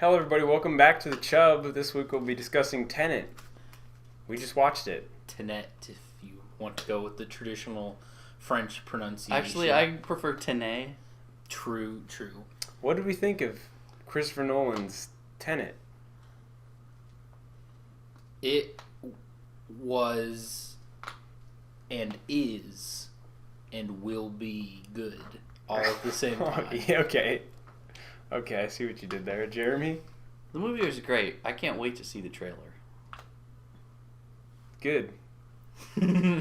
Hello, everybody. Welcome back to the Chub. This week we'll be discussing Tenet. We just watched it. Tenet, if you want to go with the traditional French pronunciation. Actually, I prefer Tenet. True. What did we think of Christopher Nolan's Tenet? It was and is and will be good all at the same time. Yeah, okay, I see what you did there, Jeremy. The movie was great. I can't wait to see the trailer. Good. Good.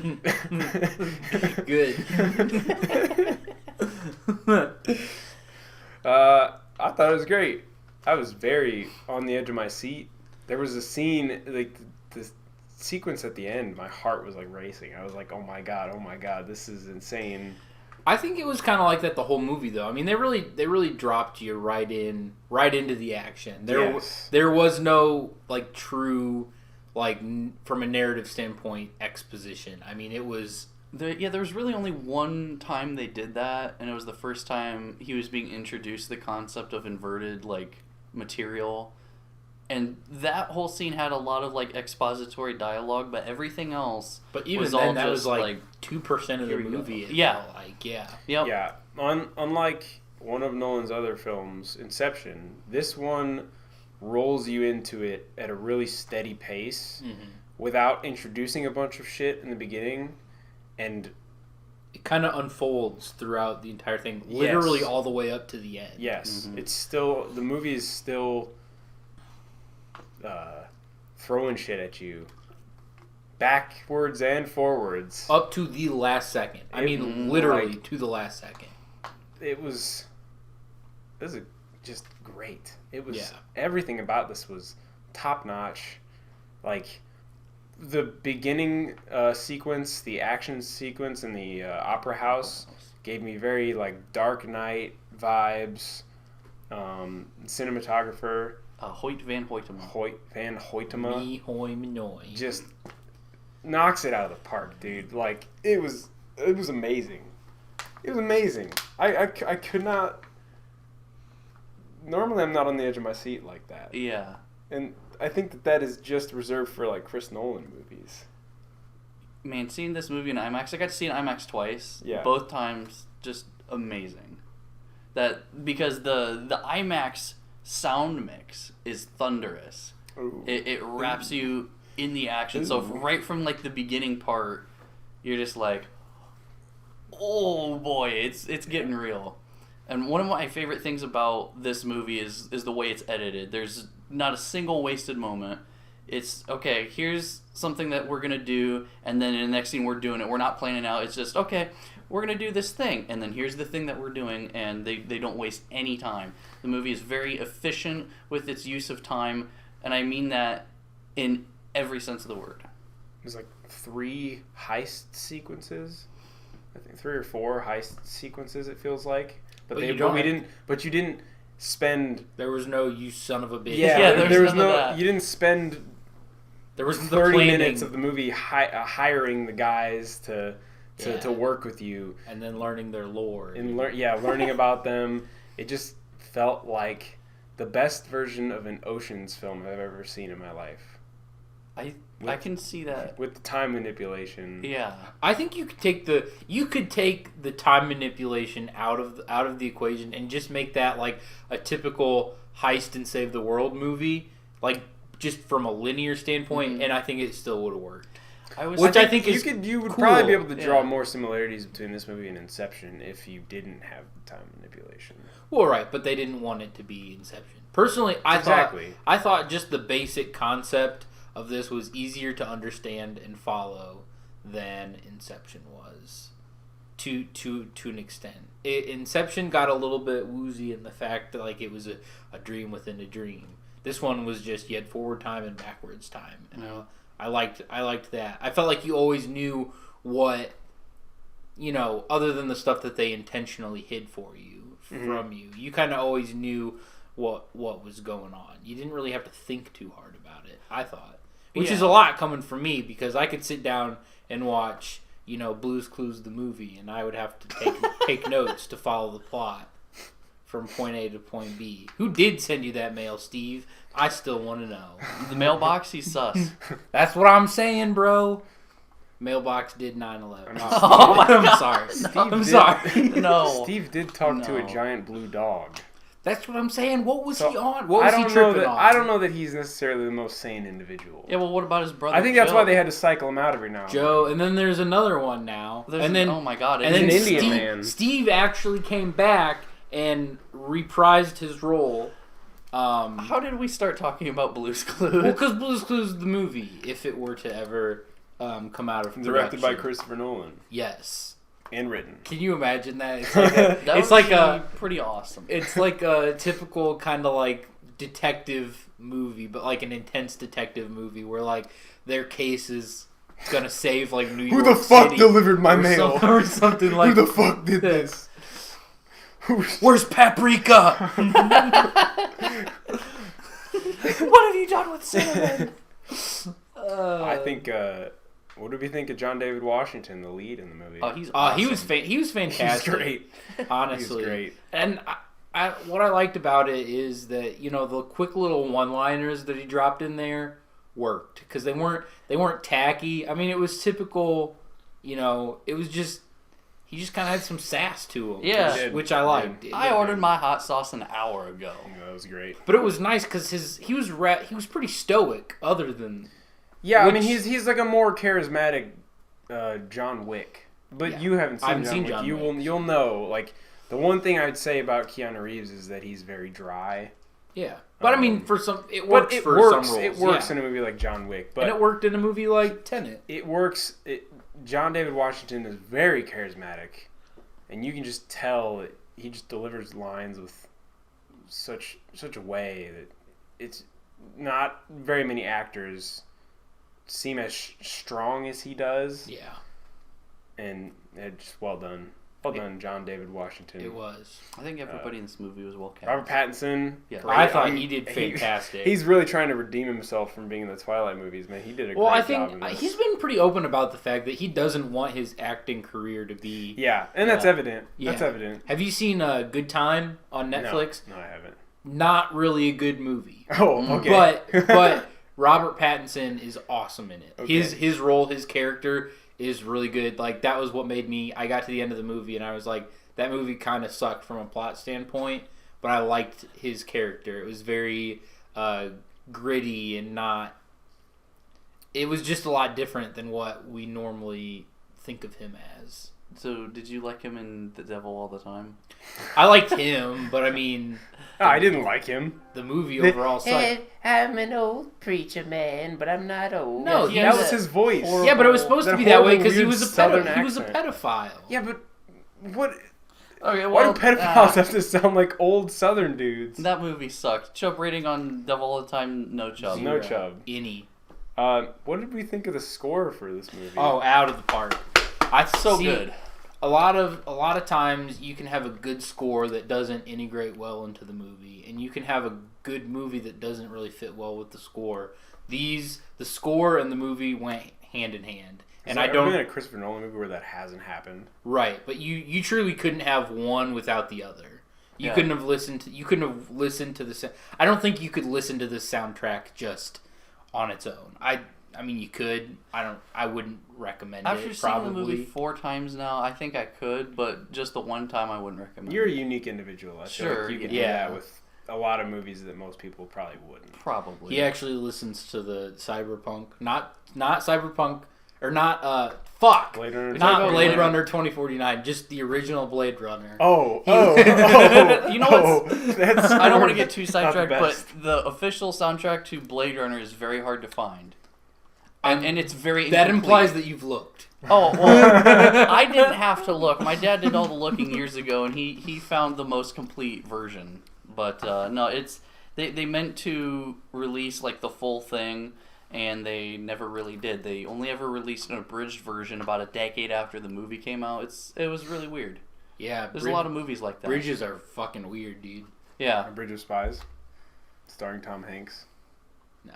I thought it was great. I was very on the edge of my seat. There was a scene, like the sequence at the end, my heart was like racing. I was like, oh my god, this is insane. I think it was kind of like that the whole movie, though. I mean, they really dropped you right into the action. There was no like true, like from a narrative standpoint, exposition. I mean, it was. There was really only one time they did that, and it was the first time he was being introduced to the concept of inverted like material, and that whole scene had a lot of like expository dialogue, but everything else. But even was then, all that was just, like 2% of the movie. Yeah. Yeah. Yep. Yeah. Unlike one of Nolan's other films, Inception, this one rolls you into it at a really steady pace without introducing a bunch of shit in the beginning, and it kind of unfolds throughout the entire thing, literally all the way up to the end. Yes. It's still, the movie is still throwing shit at you backwards and forwards up to the last second. I mean, literally to the last second. It was just great. It was everything about this was top notch. Like the beginning sequence, the action sequence in the opera house gave me very like Dark Knight vibes. Cinematographer Hoyt van Hoytema. Me hoi minoi. Just knocks it out of the park, dude. Like it was amazing. It was amazing. I could not. Normally, I'm not on the edge of my seat like that. Yeah. And I think that is just reserved for like Chris Nolan movies. Man, seeing this movie in IMAX, I got to see it in IMAX twice. Yeah. Both times, just amazing. Because the IMAX sound mix is thunderous. Ooh. It wraps you in the action. Ooh. So right from like the beginning part, you're just like, oh boy, it's getting real. And one of my favorite things about this movie is the way it's edited. There's not a single wasted moment. It's, okay, here's something that we're going to do, and then in the next scene we're doing it. We're not planning out. It's just, okay, we're going to do this thing, and then here's the thing that we're doing, and they don't waste any time. The movie is very efficient with its use of time, and I mean that in every sense of the word. There's like 3 heist sequences. I think 3 or 4 heist sequences, it feels like. But you didn't spend. There was no "you son of a bitch." Yeah, there was no. You didn't spend. There was 30 minutes of the movie hiring the guys to work with you, and then learning their lore. And learning about them. It just felt like the best version of an Ocean's film I've ever seen in my life. I can see that with the time manipulation. Yeah, I think you could take the time manipulation out of the equation and just make that like a typical heist and save the world movie, like just from a linear standpoint, and I think it still would have worked. I think you would cool. probably be able to draw more similarities between this movie and Inception if you didn't have the time manipulation. Well, right, but they didn't want it to be Inception. Personally, I thought just the basic concept of this was easier to understand and follow than Inception was, to an extent. Inception got a little bit woozy in the fact that like it was a dream within a dream. This one was just you had forward time and backwards time. And I liked that. I felt like you always knew what, other than the stuff that they intentionally hid for you from you. You kind of always knew what was going on. You didn't really have to think too hard about it, I thought. Which is a lot coming from me because I could sit down and watch, Blue's Clues the movie, and I would have to take notes to follow the plot from point A to point B. Who did send you that mail, Steve? I still want to know. The mailbox, he's sus. That's what I'm saying, bro. Mailbox did 9/11. Oh my God. I'm sorry. I'm sorry. No. Steve did talk to a giant blue dog. That's what I'm saying. What was he on? What was he tripping on? I don't know that he's necessarily the most sane individual. Yeah, well, what about his brother? I think that's why they had to cycle him out every now and Joe, and then there's another one now. Oh my God! And then an Indian man. Steve actually came back and reprised his role. How did we start talking about Blue's Clues? Well, because Blue's Clues is the movie, if it were to ever come out of production. Directed by Christopher Nolan. Yes. And written. Can you imagine that? It's like a pretty awesome. It's like a typical kind of like detective movie, but like an intense detective movie where like their case is gonna save like New York Who the fuck City delivered my mail? or something like. Who the fuck did this? Where's Paprika? What have you done with cinnamon? I think. What did we think of John David Washington, the lead in the movie? Oh, he's awesome. He was fantastic. He's great. Honestly, He's great. And what I liked about it is that the quick little one-liners that he dropped in there worked because they weren't tacky. I mean, it was typical. It was just he just kind of had some sass to him. Yeah, which I liked. I ordered my hot sauce an hour ago. Yeah, that was great. But it was nice because he was pretty stoic. Other than. Yeah, I mean he's like a more charismatic John Wick, but Yeah. you haven't I haven't seen seen John Wick. John Wick. You'll know. Like the one thing I would say about Keanu Reeves is that he's very dry. Yeah, but I mean for some it But works for some roles. It works yeah. in a movie like John Wick, but and it worked in a movie like Tenet. It works. John David Washington is very charismatic, and you can just tell that he just delivers lines with such a way that it's not very many actors seem as strong as he does. Yeah. And it's just well done. Well done, John David Washington. It was. I think everybody in this movie was well cast. Robert Pattinson. Yeah. Great. I thought he did fantastic. He's really trying to redeem himself from being in the Twilight movies, man. He did a great job. Well, I in think this. he's been pretty open about the fact that he doesn't want his acting career to be. Yeah, and that's evident. Yeah. That's evident. Have you seen Good Time on Netflix? No, I haven't. Not really a good movie. Oh, okay. But Robert Pattinson is awesome in it. Okay. His role, his character is really good. Like that was what made me. I got to the end of the movie and I was like, that movie kind of sucked from a plot standpoint, but I liked his character. It was very gritty and not. It was just a lot different than what we normally think of him as. So, did you like him in The Devil All the Time? I liked him, but I mean... I didn't like him. The movie overall sucked. Hey, I'm an old preacher man, but I'm not old. No, that was his voice. Yeah, but it was supposed to be that way because he was a Southern he was a accent. pedophile. Yeah, but what? Okay, Why well, do pedophiles have to sound like old Southern dudes? that movie sucked. Chub rating on Devil All the Time, no Chub. No Chub. Any. What did we think of the score for this movie? Oh, out of the park. So good. A lot of times you can have a good score that doesn't integrate well into the movie, and you can have a good movie that doesn't really fit well with the score. The score and the movie went hand in hand. And I don't been a Christopher Nolan movie where that hasn't happened. Right, but you truly couldn't have one without the other. You couldn't have listened to the. I don't think you could listen to this soundtrack just on its own. I mean, you could. I wouldn't recommend After it. seeing Probably. the movie 4 times now, I think I could, but just the one time I wouldn't recommend You're a it. unique individual. I feel Sure, like you can yeah. do that with a lot of movies that most people probably wouldn't. Probably. He actually listens to the Cyberpunk, not Cyberpunk, or not fuck, Blade Runner. not Blade Runner 2049, just the original Blade Runner. Oh, You know what? That's I don't want to get too not the sidetracked, but best. the official soundtrack to Blade Runner is very hard to find. And it's very That incomplete. implies that you've looked. Oh, well, I didn't have to look. My dad did all the looking years ago, and he found the most complete version. But no, it's they meant to release like the full thing, and they never really did. They only ever released an abridged version about a decade after the movie came out. It was really weird. Yeah, There's a lot of movies like that. Bridges are fucking weird, dude. Yeah. A Bridge of Spies, starring Tom Hanks. No,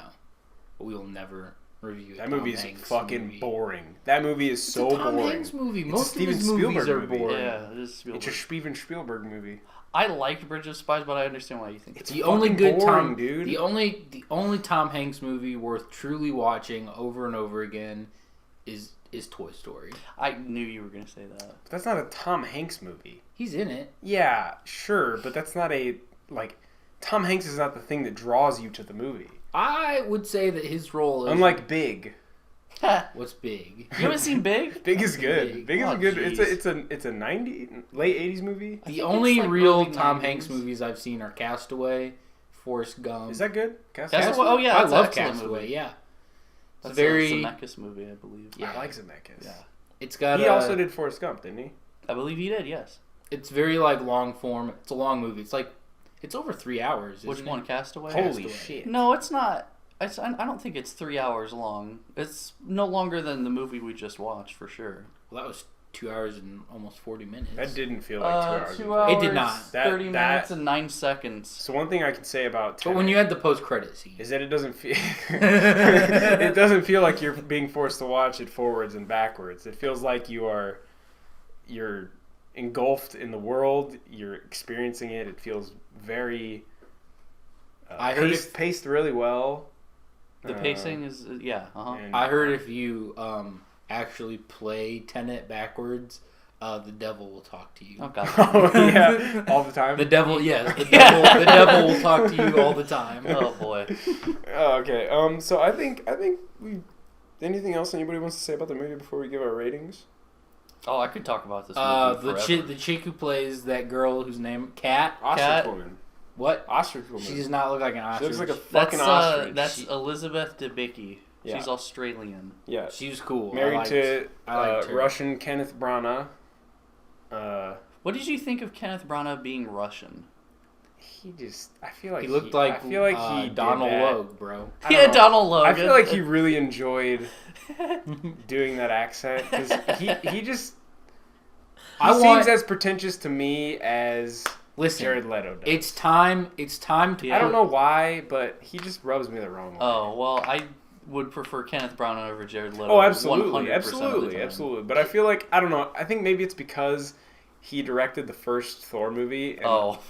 we will never review. That movie is fucking boring. That movie is so boring. It's a Tom Hanks movie. Most of his movies are boring. Yeah, it is Spielberg. It's a Steven Spielberg movie. I liked Bridge of Spies, but I understand why you think it's the only good boring, dude. The only Tom Hanks movie worth truly watching over and over again is Toy Story. I knew you were going to say that. But that's not a Tom Hanks movie. He's in it. Yeah, sure, but that's not Tom Hanks is not the thing that draws you to the movie. I would say that his role is... Unlike Big. What's Big? You haven't seen Big? Big is good. Big is a good... It's a 90s, late 80s movie. The only real Tom Hanks movies I've seen are Castaway, Forrest Gump. Is that good? Castaway? Oh, yeah. I love Castaway, yeah. That's a Zemeckis movie, I believe. Yeah. I like Zemeckis. Yeah. It's got he also did Forrest Gump, didn't he? I believe he did, yes. It's very, long form. It's a long movie. It's over 3 hours, Which one, Castaway? Holy shit. No, it's not. I don't think it's 3 hours long. It's no longer than the movie we just watched, for sure. Well, that was 2 hours and almost 40 minutes. That didn't feel like 2 hours. 2 hours. It did not. 30 minutes and 9 seconds. So one thing I can say about Tenet, but when you had the post-credit scene, is that it doesn't feel it doesn't feel like you're being forced to watch it forwards and backwards. It feels like you're engulfed in the world. You're experiencing it. It feels very paced really well. The pacing is I heard if you actually play Tenet backwards, the devil will talk to you. Oh God! Yeah, all the time. The devil, yes, the devil will talk to you all the time. Oh boy. Okay. So I think we. Anything else anybody wants to say about the movie before we give our ratings? Oh, I could talk about this movie the chick who plays that girl whose name Cat. Ostrich woman. What? Ostrich woman. She does not look like an ostrich. She looks like a fucking ostrich. That's Elizabeth Debicki. Yeah. She's Australian. Yeah. She was cool. Married to Russian Kenneth Branagh. What did you think of Kenneth Branagh being Russian? I feel like he looked like he Donald Logue, bro. Yeah, Donald Logue. I feel like he really enjoyed doing that accent because he just seems as pretentious to me as Jared Leto does. It's time to. I don't know why, but he just rubs me the wrong way. Oh well, I would prefer Kenneth Branagh over Jared Leto. Oh, absolutely, absolutely. But I feel like I don't know. I think maybe it's because he directed the first Thor movie. And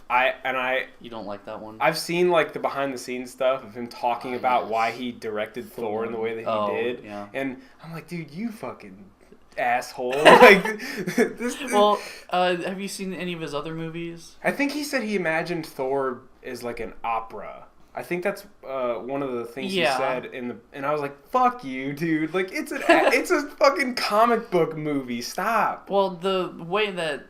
I you don't like that one? I've seen the behind the scenes stuff of him talking about why he directed Thor in the way that he did. Yeah. And I'm like, dude, you fucking asshole. Well, have you seen any of his other movies? I think he said he imagined Thor as like an opera. I think that's one of the things he said and I was like, "Fuck you, dude! Like it's a fucking comic book movie. Stop." Well, the way that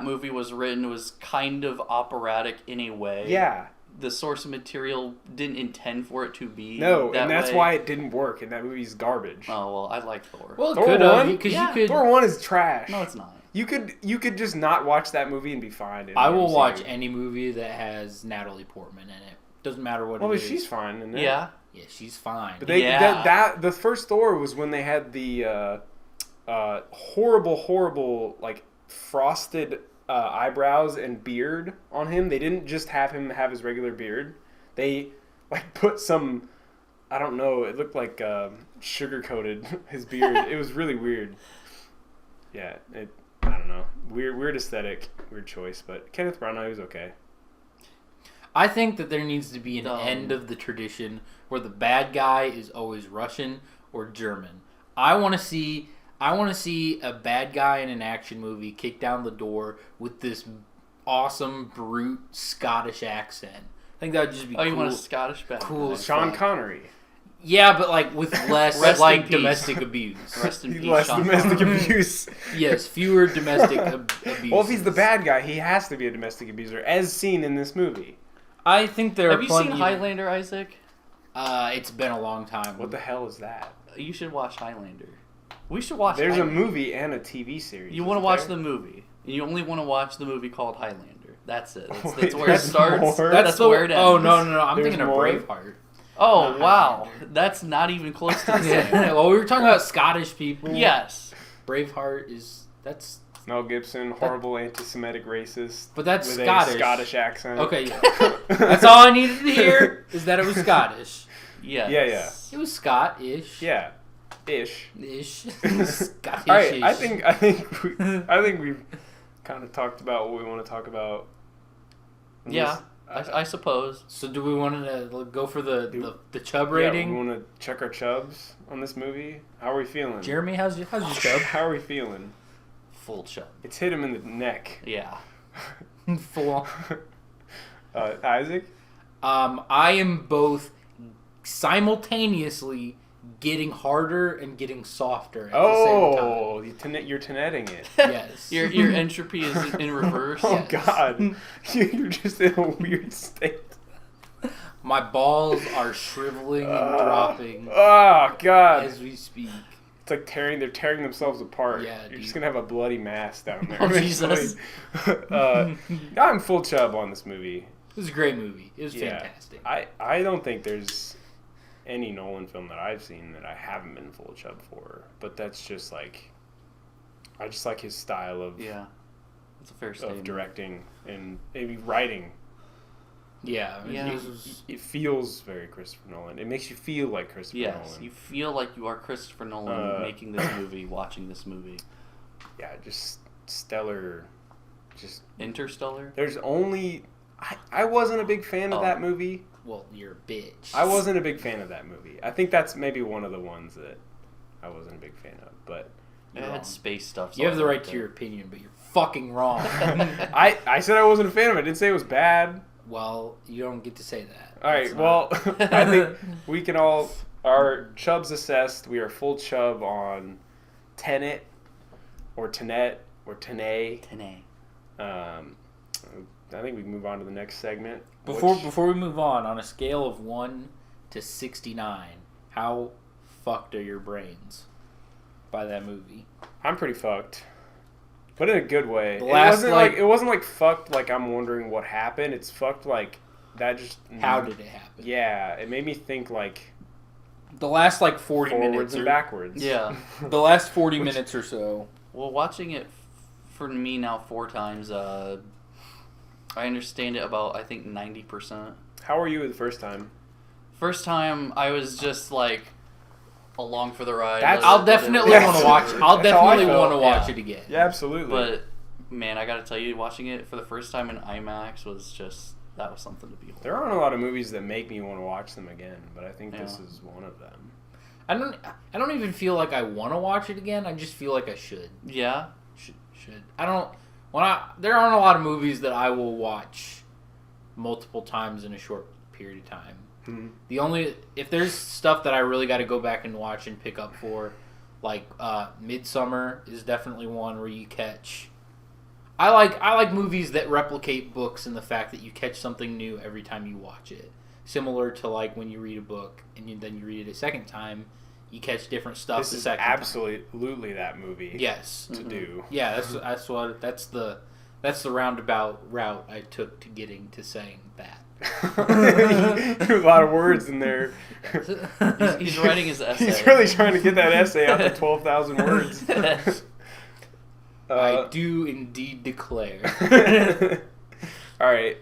movie was written was kind of operatic in a way. Yeah. The source material didn't intend for it to be. No, and that's why it didn't work, and that movie's garbage. Oh well, I like Thor. Well, Thor 1, Thor 1 is trash. No, it's not. You could just not watch that movie and be fine. I will watch any movie that has Natalie Portman in it. Doesn't matter what it is. Well, she's fine in it. Yeah. Yeah, she's fine. But the first Thor was when they had the horrible like frosted eyebrows and beard on him. They didn't just have him have his regular beard. They put some, I don't know, it looked like sugar coated his beard. It was really weird. Yeah, I don't know. Weird aesthetic, weird choice, but Kenneth Branagh was okay. I think that there needs to be an end of the tradition where the bad guy is always Russian or German. I want to see a bad guy in an action movie kick down the door with this awesome, brute Scottish accent. I think that would just be cool. Oh, you want a Scottish bad guy? Cool. Sean Connery. Yeah, but with less domestic abuse. Rest in peace, less domestic abuse. Yes, fewer domestic abuse. Well, if he's the bad guy, he has to be a domestic abuser, as seen in this movie. I think there Have you seen Highlander, Isaac? It's been a long time. What the hell is that? You should watch Highlander. We should watch There's Highlander. a movie and a TV series. You want to watch the movie. And you only want to watch the movie called Highlander. That's it. That's where it starts. That's where it ends. Oh, no. I'm thinking of Braveheart. Oh, wow. That's not even close to the same. Well, we were talking about Scottish people. Yes. Braveheart that's... Mel Gibson, horrible anti-Semitic racist. But that's with Scottish. A Scottish accent. Okay, yeah. That's all I needed to hear, is that it was Scottish. Yes. Yeah. It was Scott-ish. Yeah, ish. Scottish-ish. All right, I think we've kind of talked about what we want to talk about. Yeah, I suppose. So do we want to go for the Chub rating? Yeah, we want to check our Chubs on this movie. How are we feeling? Jeremy, how's your Chub? How are we feeling? Full Chub. It's hit him in the neck. Yeah. Full. Isaac? I am both simultaneously getting harder and getting softer at the same time. You're tenetting it. Yes. Your entropy is in reverse. Oh, God. You're just in a weird state. My balls are shriveling and dropping. Oh, God. As we speak. It's like they're tearing themselves apart. Yeah, You're just going to have a bloody mass down there. Oh, Jesus. I'm full Chub on this movie. It was a great movie. It was fantastic. I don't think there's any Nolan film that I've seen that I haven't been full Chub for. But that's just like... I just like his style of... Yeah. That's a fair statement. Of directing and maybe writing. Yeah. It feels very Christopher Nolan. It makes you feel like Christopher Nolan. Yes, you feel like you are Christopher Nolan making this movie, watching this movie. Yeah, just stellar. Just Interstellar? There's only... I wasn't a big fan of that movie. Well, you're a bitch. I wasn't a big fan of that movie. I think that's maybe one of the ones that I wasn't a big fan of, but... It had space stuff. You have the right to your opinion, but you're fucking wrong. I said I wasn't a fan of it. I didn't say it was bad. Well, you don't get to say that. All right, well, I think we can all... Our Chubs assessed. We are full Chub on Tenet or Tenet or Tenet. I think we can move on to the next segment. Before we move on a scale of 1 to 69, how fucked are your brains by that movie? I'm pretty fucked, but in a good way. It wasn't like fucked like I'm wondering what happened. It's fucked like that just... How did it happen? Yeah, it made me think like... The last 40 minutes. Forwards and backwards. Yeah. The last 40 minutes or so. Well, watching it for me now 4 times, I understand it about, I think, 90%. How were you the first time? First time, I was just like along for the ride. I'll definitely want to watch. I'll definitely want to watch it again. Yeah, absolutely. But man, I gotta tell you, watching it for the first time in IMAX was that was something to behold. There aren't a lot of movies that make me want to watch them again, but I think this is one of them. I don't even feel like I want to watch it again. I just feel like I should. Yeah. Should. I don't. There aren't a lot of movies that I will watch multiple times in a short period of time. Mm-hmm. If there's stuff that I really got to go back and watch and pick up for, like Midsummer is definitely one where you catch. I like movies that replicate books in the fact that you catch something new every time you watch it. Similar to like when you read a book and then you read it a second time, you catch different stuff. This is absolutely that movie. Yes, to do. Yeah, that's the roundabout route I took to getting to saying that. A lot of words in there. He's writing his essay. He's really trying to get that essay out to 12,000 words. I do indeed declare. All right.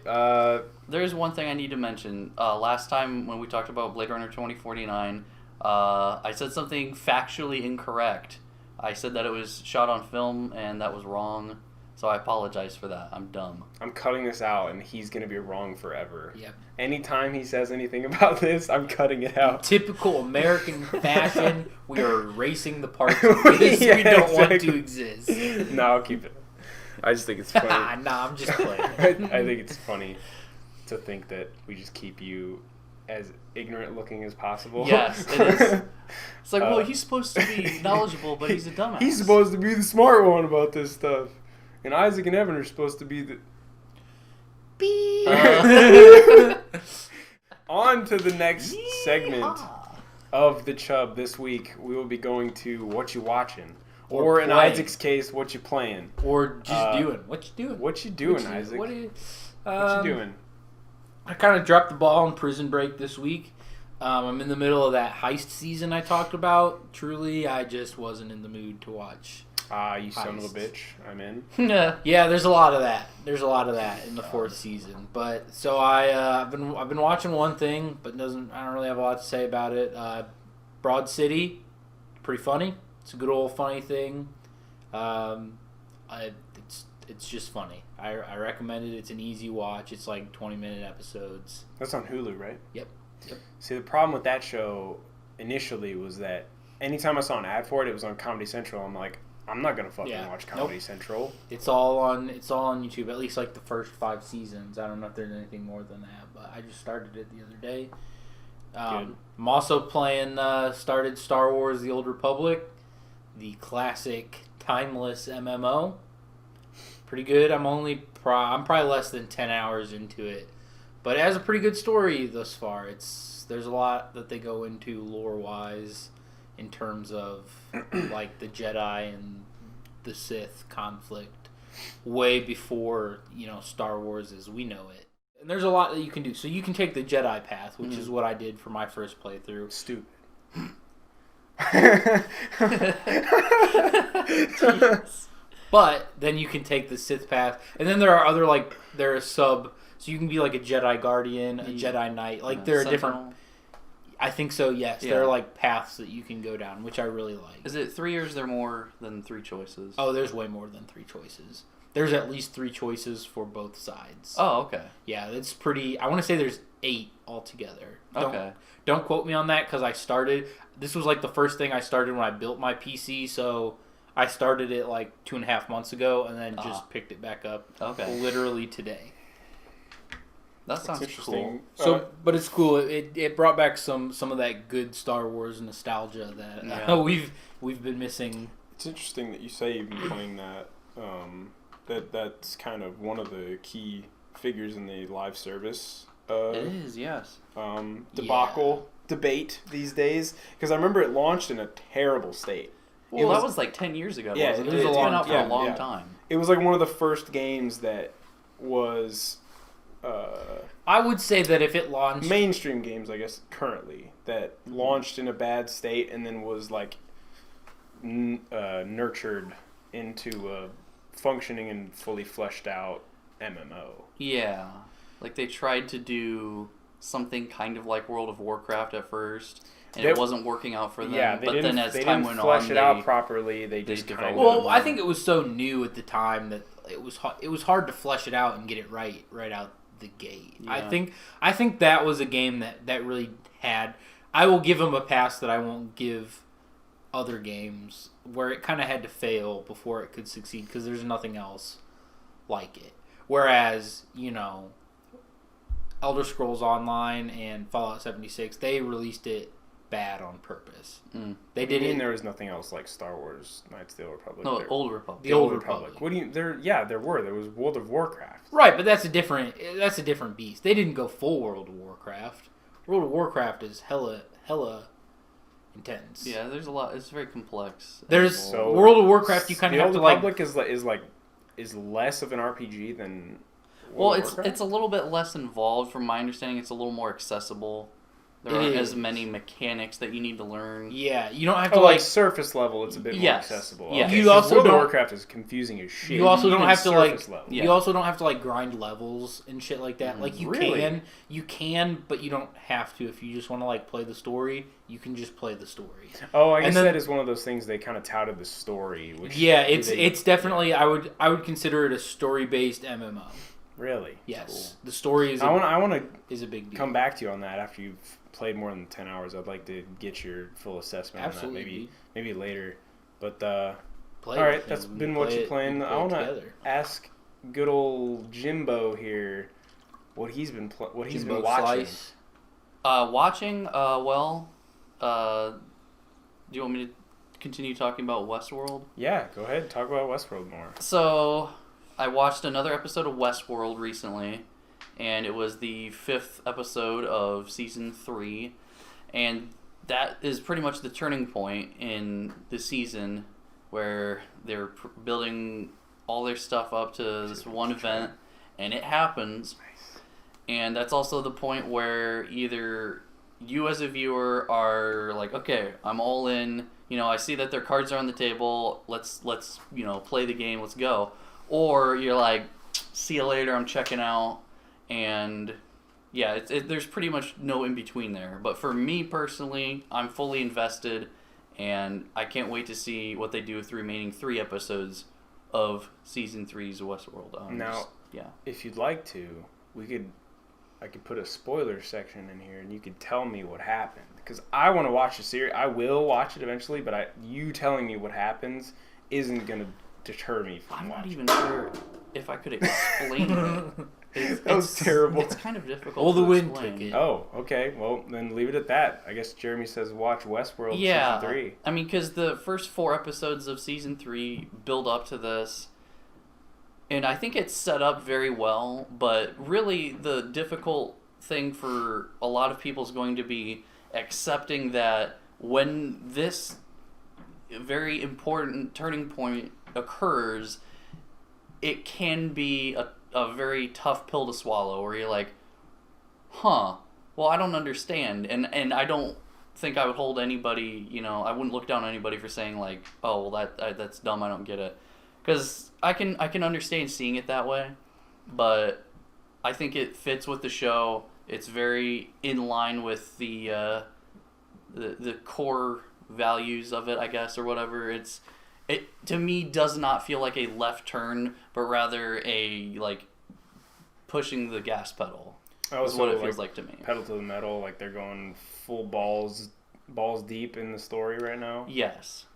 There's one thing I need to mention. Last time when we talked about Blade Runner 2049, I said something factually incorrect. I said that it was shot on film, and that was wrong. So I apologize for that. I'm dumb. I'm cutting this out, and he's going to be wrong forever. Yep. Anytime he says anything about this, I'm cutting it out. In typical American fashion, we are erasing the parts of this we don't want to exist. No, I'll keep it. I just think it's funny. Nah, I'm just playing. I think it's funny to think that we just keep you as ignorant looking as possible. Yes, it is. It's like, well, he's supposed to be knowledgeable, but he's a dumbass. He's supposed to be the smart one about this stuff. And Isaac and Evan are supposed to be the... On to the next segment of the Chub this week. We will be going to What You Watching. Or in Isaac's case, What You Playing. Or just doing. What you doing? What you doing, Isaac? What you doing? I kind of dropped the ball on Prison Break this week. I'm in the middle of that heist season I talked about. Truly, I just wasn't in the mood to watch. You son of a bitch. I'm in. Yeah, there's a lot of that. There's a lot of that in the 4th season. But so I've been watching one thing, but I don't really have a lot to say about it. Broad City, pretty funny. It's a good old funny thing. It's just funny. I recommend it. It's an easy watch. It's like 20-minute episodes. That's on Hulu, right? Yep. See, the problem with that show initially was that anytime I saw an ad for it, it was on Comedy Central. I'm like, I'm not gonna fucking watch Comedy Central. It's all on YouTube. At least like the first 5 seasons. I don't know if there's anything more than that, but I just started it the other day. I'm also playing. Started Star Wars: The Old Republic, the classic, timeless MMO. Pretty good. I'm probably less than 10 hours into it, but it has a pretty good story thus far. There's a lot that they go into lore wise, in terms of like the Jedi and the Sith conflict, way before Star Wars as we know it. And there's a lot that you can do. So you can take the Jedi path, which is what I did for my first playthrough. Stupid. But then you can take the Sith path, and then there are other so you can be like a Jedi Guardian, a Jedi Knight. Like there are different. I think so. Yes, there are like paths that you can go down, which I really like. Is it 3 or is there more than 3 choices? Oh, there's way more than 3 choices. There's at least 3 choices for both sides. Oh, okay. Yeah, it's pretty. I want to say there's 8 altogether. Okay. Don't quote me on that because I started. This was like the first thing I started when I built my PC, so I started it like 2.5 months ago, and then just picked it back up. Okay. Literally today. That sounds interesting. Cool. So, but it's cool. It brought back some of that good Star Wars nostalgia that we've been missing. It's interesting that you say you've been playing that. That's kind of one of the key figures in the live service. It is, yes. Debate these days, because I remember it launched in a terrible state. Well, that was like 10 years ago. Yeah, it was been out for a long time. It was like one of the first games that was. I would say that if it launched mainstream games, I guess currently that launched in a bad state and then was like nurtured into a functioning and fully fleshed out MMO. Yeah, like they tried to do something kind of like World of Warcraft at first, and it wasn't working out for them. Yeah, but then as time went on, flesh it out properly. They just kind of. Well, I think it was so new at the time that it was hard to flesh it out and get it right out the gate. Yeah. I think that was a game that really had. I will give them a pass that I won't give other games, where it kind of had to fail before it could succeed because there's nothing else like it. Whereas, Elder Scrolls Online and Fallout 76, they released it bad on purpose. They didn't. There was nothing else like Star Wars: Knights of the Old Republic. No, Old Republic. The Old Republic. What do you? There was World of Warcraft. Right, but that's a different beast. They didn't go full World of Warcraft. World of Warcraft is hella intense. Yeah, there's a lot. It's very complex. There's World of Warcraft. You kind of have to like. The Old Republic is less of an RPG than. It's a little bit less involved. From my understanding, it's a little more accessible. There aren't as many mechanics that you need to learn. Yeah, you don't have to like surface level. It's a bit more accessible. Yeah, you also World of Warcraft is confusing as shit. You also don't have to level. You also don't have to grind levels and shit like that. Like you can, but you don't have to. If you just want to play the story, you can just play the story. Oh, I guess that is one of those things they kind of touted the story. Which it's definitely I would consider it a story based MMO. Really? Yes. Cool. The story is. I want is a big deal. Come back to you on that after you've played more than 10 hours. I'd like to get your full assessment on that. Maybe later. But all right, that's been what you're playing. I want to ask good old Jimbo here what he's been watching. Slice. Watching. Do you want me to continue talking about Westworld? Yeah, go ahead. Talk about Westworld more. So, I watched another episode of Westworld recently, and it was the 5th episode of Season 3, and that is pretty much the turning point in the season where they're building all their stuff up to this one event, and it happens, and that's also the point where either you as a viewer are like, okay, I'm all in, I see that their cards are on the table, let's play the game, let's go. Or you're like, see you later, I'm checking out, and Yeah, there's pretty much no in between there. But for me personally, I'm fully invested, and I can't wait to see what they do with the remaining 3 episodes of season 3's Westworld. Now, if you'd like to, I could put a spoiler section in here, and you could tell me what happened, because I want to watch the series. I will watch it eventually, but you telling me what happens isn't going to deter me from watching. I'm not even sure if I could explain it. That was terrible. It's kind of difficult. All the wind explain. took it. Oh, okay. Well, then leave it at that. I guess Jeremy says watch Westworld season 3. I mean, because the first 4 episodes of season 3 build up to this, and I think it's set up very well. But really, the difficult thing for a lot of people is going to be accepting that when this very important turning point occurs, it can be a very tough pill to swallow, where you're like, well, I don't understand, and I don't think I would hold anybody, I wouldn't look down on anybody for saying like, oh, well, that's dumb, I don't get it, because I can understand seeing it that way, but I think it fits with the show. It's very in line with the core values of it, I guess, or whatever. It to me does not feel like a left turn, but rather a like pushing the gas pedal. Is what it feels like to me. Pedal to the metal, like they're going full balls deep in the story right now. Yes.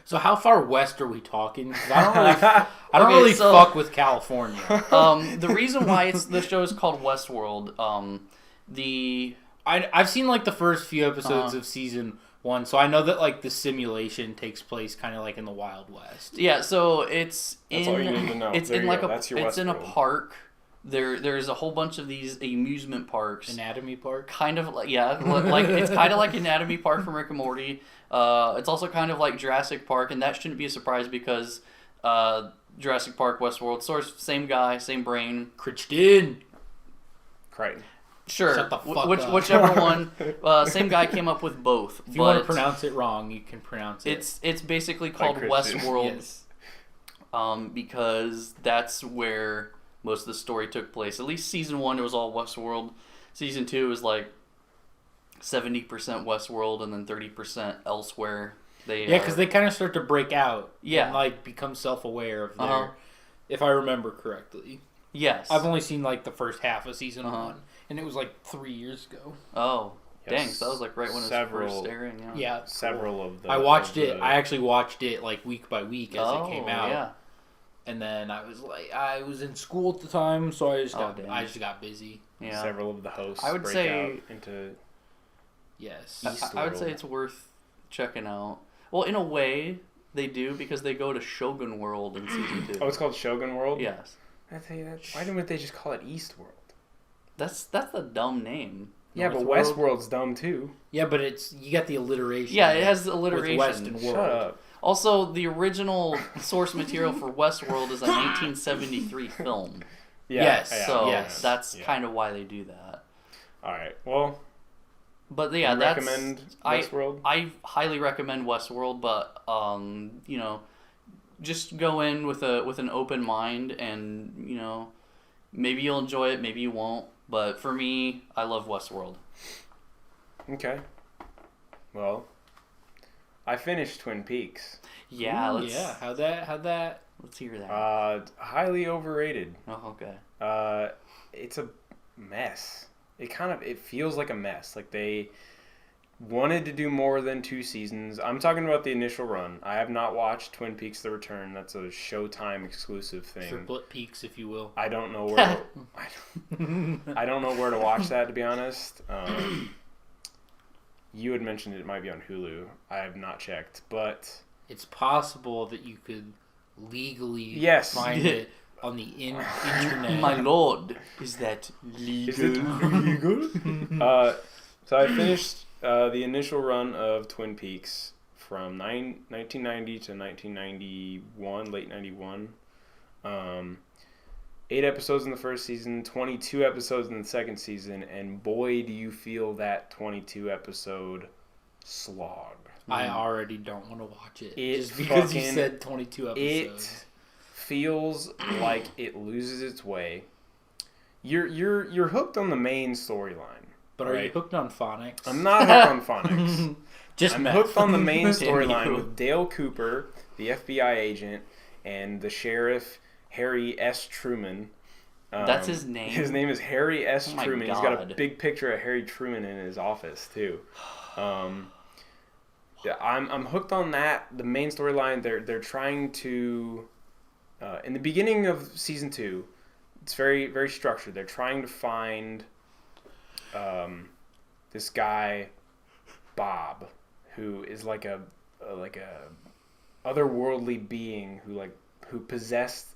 So how far west are we talking? 'Cause I don't really fuck with California. The reason why the show is called Westworld, I've seen like the first few episodes of season 1, so I know that like the simulation takes place kind of like in the Wild West. Yeah, so it's That's all you need to know. It's there in you like go. That's your it's in a Westworld. park. There's a whole bunch of these amusement parks. Anatomy Park? Kind of like, like it's kind of like Anatomy Park from Rick and Morty. It's also kind of like Jurassic Park, and that shouldn't be a surprise because Jurassic Park, Westworld, source, same guy, same brain. Crichton. Crichton. Sure, Shut the fuck up. Whichever one. Same guy came up with both. If you want to pronounce it wrong, you can pronounce it. It's basically called Like Westworld, yes. because that's where most of the story took place. At least season 1, it was all Westworld. Season 2 was like 70% Westworld and then 30% elsewhere. Because they kind of start to break out. Yeah. And like become self-aware of their. If I remember correctly. Yes. I've only seen like the first half of season 1, and it was like 3 years ago. Oh, Yes. dang! So that was like right when it was first airing. Yeah. Several of the. I watched it. I actually watched it like week by week as it came out. Yeah. And then I was in school at the time, so I just got busy. Yeah. Several of the hosts. I would break say out into. Yes. I would say it's worth checking out. Well, in a way, they do because they go to Shogun World in season 2. Oh, it's called Shogun World? Yes. I tell you that. Why didn't they just call it East World? That's a dumb name. Yeah, but Westworld's dumb too. Yeah, but you got the alliteration. Yeah, it has the alliteration. With West and World. Shut up. Also, the original source material for Westworld is a 1973 film. Yeah, Yes. So that's kind of why they do that. All right. Well, but yeah, recommend Westworld? I highly recommend Westworld, but just go in with an open mind, and maybe you'll enjoy it, maybe you won't. But for me, I love Westworld. Okay. Well, I finished Twin Peaks. Yeah. Ooh, how'd that? Let's hear that. Highly overrated. Oh, okay. It's a mess. It feels like a mess. Like they wanted to do more than 2 seasons. I'm talking about the initial run. I have not watched Twin Peaks: The Return. That's a Showtime exclusive thing. Triplet Peaks, if you will. I don't know where. I don't know where to watch that, to be honest. You had mentioned it might be on Hulu. I have not checked, but it's possible that you could legally find it on the internet. My lord, is that legal? Is it legal? So I finished the initial run of Twin Peaks from 1990 to 1991, late 91. 8 episodes in the first season, 22 episodes in the second season, and boy, do you feel that 22 episode slog. I already don't want to watch it. Just because you said 22 episodes. It feels like it loses its way. you're hooked on the main storyline. But are you hooked on phonics? I'm not hooked on phonics. I'm hooked on the main storyline with Dale Cooper, the FBI agent, and the sheriff Harry S. Truman. That's his name? His name is Harry S. Truman. God. He's got a big picture of Harry Truman in his office, too. Yeah, I'm hooked on that. The main storyline, they're trying to... in the beginning of Season 2, it's very, very structured. They're trying to find this guy, Bob, who is like a otherworldly being who possessed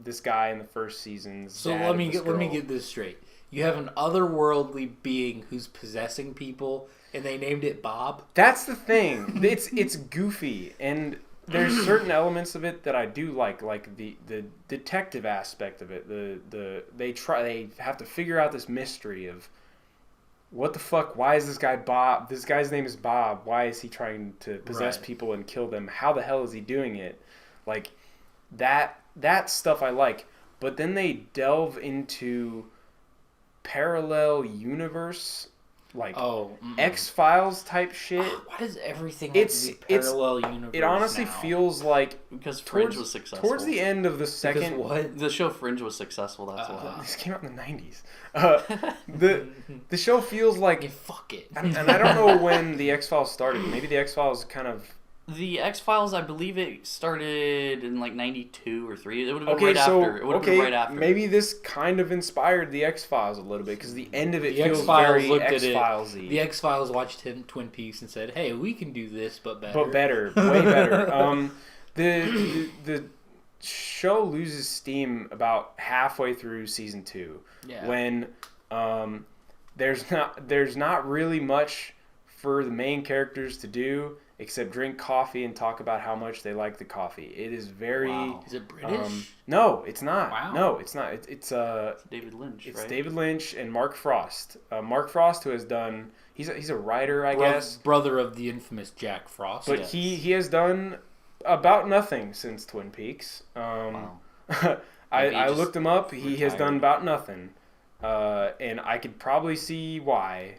this guy in the first seasons. So let me get this straight. You have an otherworldly being who's possessing people, and they named it Bob? That's the thing. It's goofy, and there's certain elements of it that I do like the detective aspect of it. They have to figure out this mystery of what the fuck. Why is this guy Bob? This guy's name is Bob. Why is he trying to possess people and kill them? How the hell is he doing it? Like that stuff I like. But then they delve into parallel universe, like X-Files type shit. Why does everything have to be parallel universe? It honestly feels like because Fringe was successful. Towards the end of the second, the show Fringe was successful. That's why. This came out in the 90s. The show feels like fuck it. And I don't know when the X-Files started. Maybe the X-Files kind of. The X-Files, I believe it started in like 92 or 3. It would have been right after. It would have been right after. Maybe this kind of inspired the X-Files a little bit because the end of it feels very X-Filesy. The X-Files watched Twin Peaks and said, "Hey, we can do this, but better." But better, way better. The show loses steam about halfway through season 2 when there's not really much for the main characters to do except drink coffee and talk about how much they like the coffee. It is very... Wow. Is it British? No, it's not. Wow. No, it's not. It's David Lynch, It's right? David Lynch and Mark Frost. Mark Frost, who has done... He's a writer, I guess. Brother of the infamous Jack Frost. But he has done about nothing since Twin Peaks. Wow. I looked him up. He has done about nothing. And I could probably see why.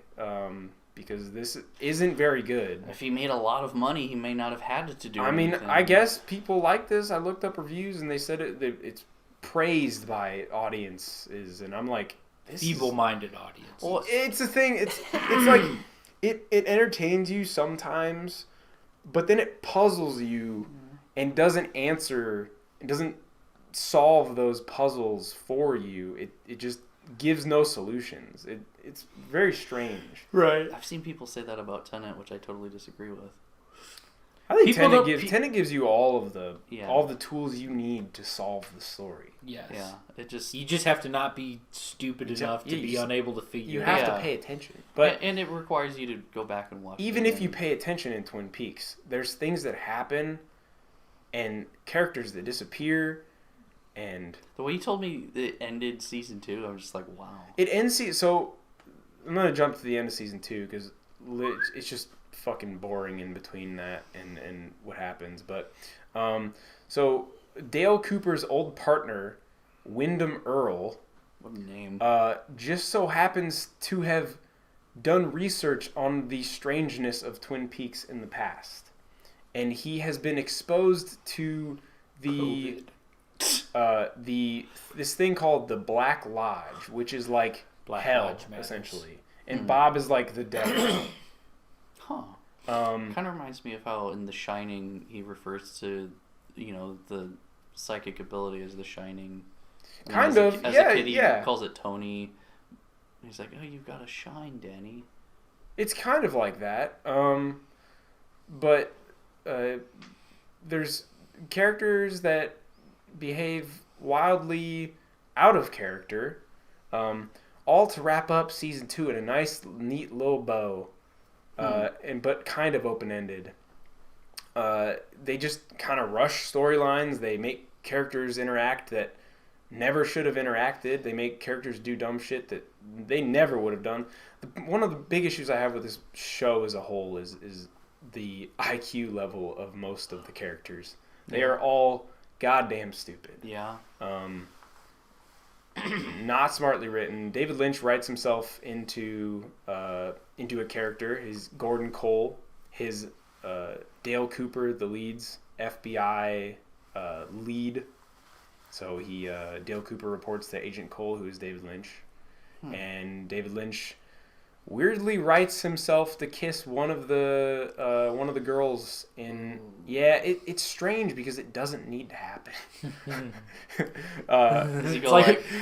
Because this isn't very good. If he made a lot of money, he may not have had to do anything. I guess people like this. I looked up reviews and they said it's praised by audiences, and I'm like, feeble-minded audience. Well, it's the thing. It's like it entertains you sometimes, but then it puzzles you and doesn't answer. It doesn't solve those puzzles for you. It just gives no solutions. It's very strange. Right. I've seen people say that about Tenet, which I totally disagree with. I think Tenet gives you all of the tools you need to solve the story. Yes. Yeah. You just have to not be stupid enough to be unable to figure it out. You have to pay attention. But and it requires you to go back and watch. Even if you pay attention in Twin Peaks, there's things that happen and characters that disappear. And the way you told me it ended season 2, I was just like, wow. It ends so I'm gonna jump to the end of season 2 because it's just fucking boring in between that and what happens. But so Dale Cooper's old partner, Wyndham Earl, what a name, just so happens to have done research on the strangeness of Twin Peaks in the past, and he has been exposed to the this thing called the Black Lodge, which is like hell, essentially. And Bob is like the devil. Huh. Kind of reminds me of how in The Shining he refers to, the psychic ability as The Shining. As a kid, he calls it Tony. He's like, "Oh, you've got to shine, Danny." It's kind of like that. But there's characters that behave wildly out of character, all to wrap up season 2 in a nice, neat little bow, but kind of open-ended. They just kind of rush storylines. They make characters interact that never should have interacted. They make characters do dumb shit that they never would have done. One of the big issues I have with this show as a whole is the IQ level of most of the characters. They are all goddamn stupid. Yeah. not smartly written. David Lynch writes himself into a character. He's Gordon Cole. His Dale Cooper, the lead's FBI lead. So Dale Cooper reports to Agent Cole, who is David Lynch, and David Lynch weirdly writes himself to kiss one of the girls in. Yeah, it's strange because it doesn't need to happen.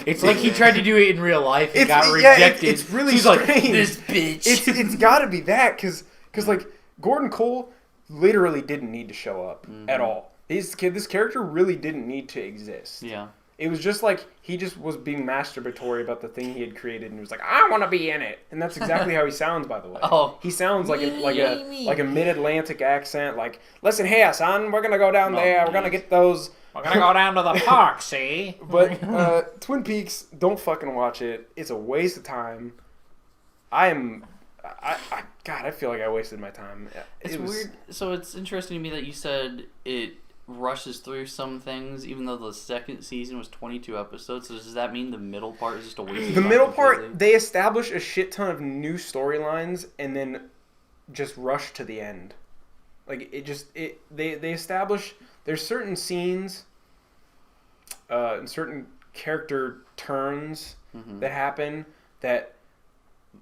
It's like he tried to do it in real life and got rejected. It's really strange. Like, this bitch. It's got to be that because like Gordon Cole literally didn't need to show up at all. This character really didn't need to exist. Yeah. It was just like he just was being masturbatory about the thing he had created, and he was like, "I want to be in it," and that's exactly how he sounds. By the way, he sounds like a mid-Atlantic accent. Like, listen here, son, we're gonna go down there. We're gonna get those. We're gonna go down to the park, see? But Twin Peaks, don't fucking watch it. It's a waste of time. God, I feel like I wasted my time. It's weird. So it's interesting to me that you said it rushes through some things, even though the second season was 22 episodes. So does that mean the middle part is just a waste of time? The middle part, they establish a shit ton of new storylines and then just rush to the end. Like, they establish, there's certain scenes and certain character turns that happen that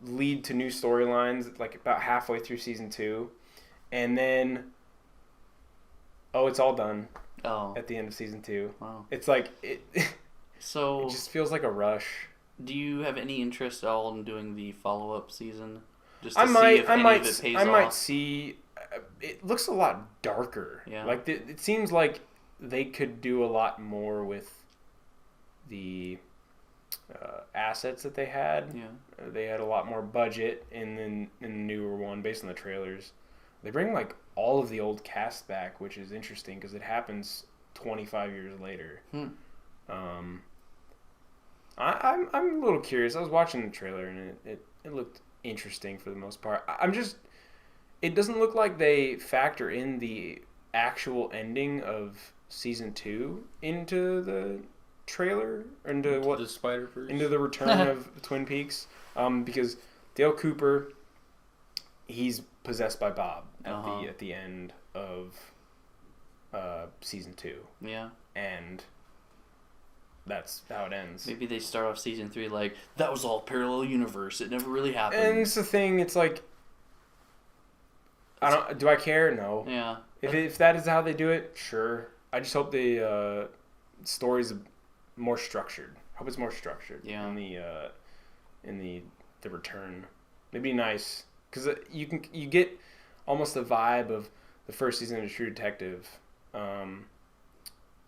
lead to new storylines, like about halfway through season 2, and then it's all done at the end of season 2. Wow. It's like so it just feels like a rush. Do you have any interest at all in doing the follow-up season? Just I to might see if any of it pays off? might see. It looks a lot darker. Yeah. Like it seems like they could do a lot more with the assets that they had. Yeah. They had a lot more budget in the newer one based on the trailers. They bring like all of the old cast back, which is interesting because it happens 25 years later. I'm a little curious. I was watching the trailer and it looked interesting for the most part. It doesn't look like they factor in the actual ending of season 2 into the trailer, into the Spider-Verse, into the return of Twin Peaks, because Dale Cooper, he's possessed by Bob at the end of season 2. Yeah. And that's how it ends. Maybe they start off season 3 like, that was all parallel universe. It never really happened. And it's the thing, it's like, do I care? No. Yeah. If that is how they do it, sure. I just hope the story's more structured. I hope it's more structured. Yeah. In the return. It'd be nice because you get almost the vibe of the first season of True Detective, and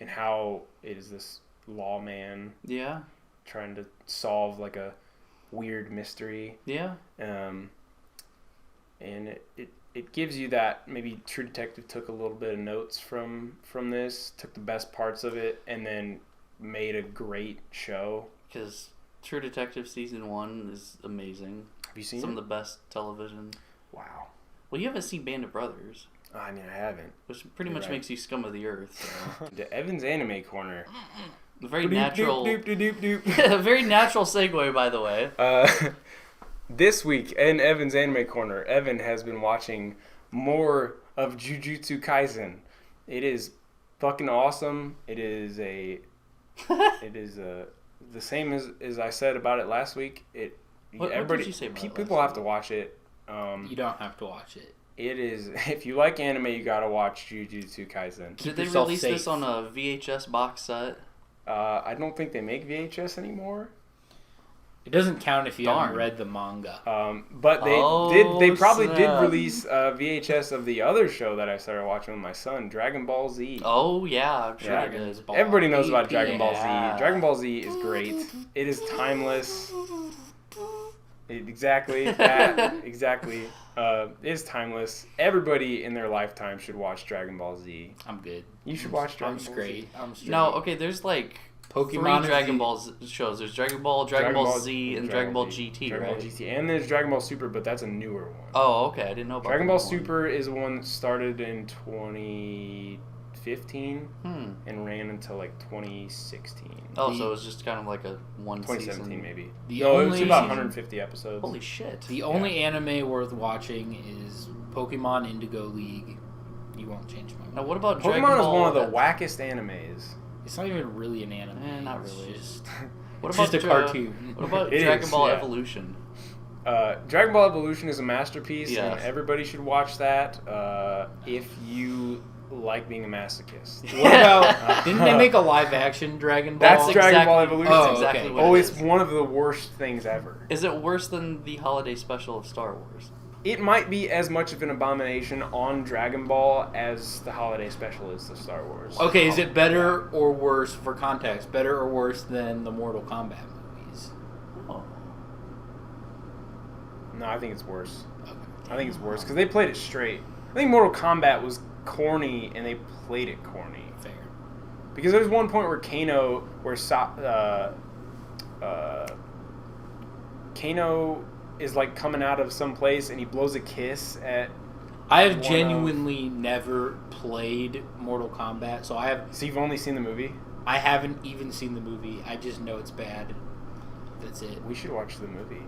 how it is this lawman. Yeah. Trying to solve like a weird mystery. Yeah. And it gives you that. Maybe True Detective took a little bit of notes from this, took the best parts of it, and then made a great show. Because True Detective season 1 is amazing. Have you seen some it? of the best television? Wow. Well, you haven't seen Band of Brothers. I mean, I haven't. Which pretty much makes you scum of the earth. So. The Evan's Anime Corner. A very natural. Doop, doop, doop, A very natural segue, by the way. This week in Evan's Anime Corner, Evan has been watching more of Jujutsu Kaisen. It is fucking awesome. It is the same as I said about it last week. What did you say about it people have to watch it. You don't have to watch it. It is, if you like anime, you gotta watch Jujutsu Kaisen. Did they release this on a VHS box set? I don't think they make VHS anymore. It doesn't count if you haven't read the manga. But they probably did release VHS of the other show that I started watching with my son, Dragon Ball Z. Oh yeah, I'm sure it is. Everybody knows about Dragon Ball Z. Dragon Ball Z is great. It is timeless. Exactly. It is timeless. Everybody in their lifetime should watch Dragon Ball Z. I'm good. You should watch Dragon Ball Z. I'm straight. No, okay, there's like Pokemon 3 Dragon Ball shows. There's Dragon Ball Z, and Dragon Ball GT, Dragon right? Ball GT. And there's Dragon Ball Super, but that's a newer one. Oh, okay. I didn't know about Dragon Ball Super is one that started in 2015, 2015 and ran until like 2016. Oh, so it was just kind of like a 2017 season. maybe. The No, it was only about season- 150 episodes. Holy shit. The only anime worth watching is Pokemon Indigo League. You won't change my mind. Now, what about Dragon Pokemon is Ball? one of the wackest animes. It's not even really an anime. Not It's really. just, What it's about just a cartoon. What about It Dragon is, Ball yeah. Evolution? Dragon Ball Evolution is a masterpiece, Yes. and everybody should watch that if you like being a masochist. What about? Didn't they make a live action Dragon Ball? That's Dragon Ball Evolution. Oh, That's exactly okay. what Oh, it it's is. one of the worst things ever. Is it worse than the holiday special of Star Wars? It might be as much of an abomination on Dragon Ball as the holiday special is to Star Wars. Okay, is it better or worse, for context, better or worse than the Mortal Kombat movies? Oh. No, I think it's worse. Okay. I think it's worse because they played it straight. I think Mortal Kombat was corny and they played it corny. Fair. Because there's one point where Kano is like coming out of some place and he blows a kiss at. I have One genuinely never played Mortal Kombat, so So you've only seen the movie? I haven't even seen the movie. I just know it's bad. That's it. We should watch the movie.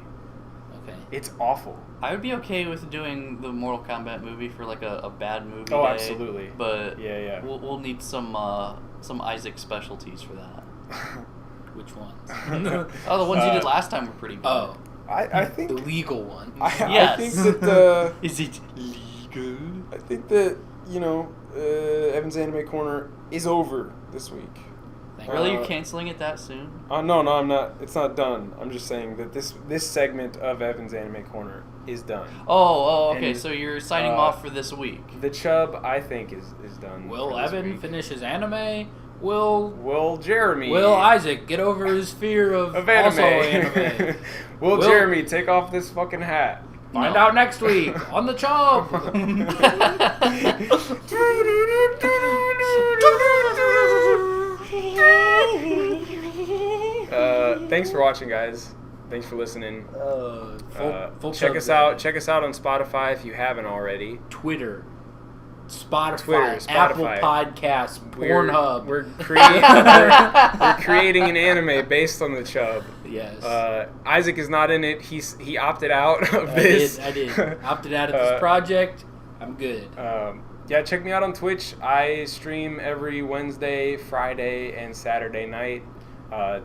Okay. It's awful. I would be okay with doing the Mortal Kombat movie for like a bad movie Oh, day, absolutely. But Yeah. we'll need some Isaac specialties for that. Which ones? Oh, the ones you did last time were pretty good. Oh, I think the legal one. I Yes. think that Is it legal? I think that Evan's Anime Corner is over this week. Thank Really, Uh, you're canceling it that soon? No, I'm not. It's not done. I'm just saying that this segment of Evan's Anime Corner is done. Oh, okay. And, so you're signing off for this week. The Chub, I think, is done. Will for this Evan week. finish his anime? Will Jeremy? Will Isaac get over his fear of anime? also anime? Will Will- Jeremy take off this fucking hat? Find No. out next week on the Chub. Thanks for watching, guys. Thanks for listening. Full Check Chub us out. day. Check us out on Spotify if you haven't already. Twitter, Spotify, Spotify. Apple Podcasts, Pornhub. We're we're creating an anime based on the Chub. Yes. Isaac is not in it. He opted out of this. I did. Opted out of this project. I'm good. Yeah, check me out on Twitch. I stream every Wednesday, Friday, and Saturday night.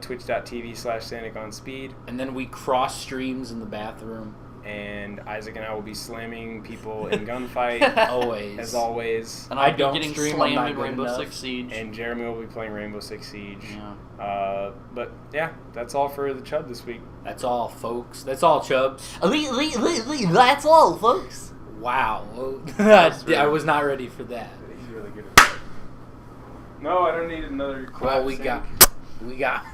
Twitch.tv/SanicOnSpeed. And then we cross streams in the bathroom. And Isaac and I will be slamming people in gunfight. Always. As always. And I I'll be don't getting stream, I'm slammed not in good Rainbow enough. Six Siege. And Jeremy will be playing Rainbow Six Siege. Yeah. But yeah, that's all for the Chub this week. That's all, folks. That's all, Chubs. That's all, folks. Wow. really- I was not ready for that. He's really good at that. No, I don't need another. Well, we clap got.